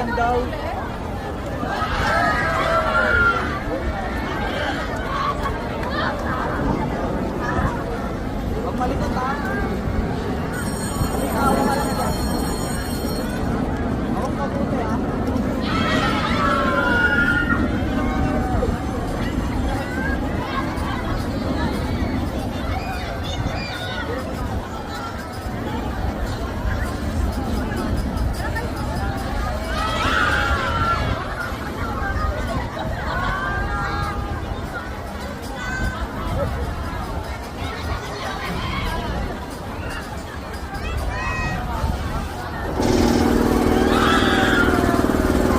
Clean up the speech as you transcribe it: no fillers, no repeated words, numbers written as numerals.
Dahan daw. Huwag malikot ha. Hawak ka lang dyan. Hawak mabuti ha.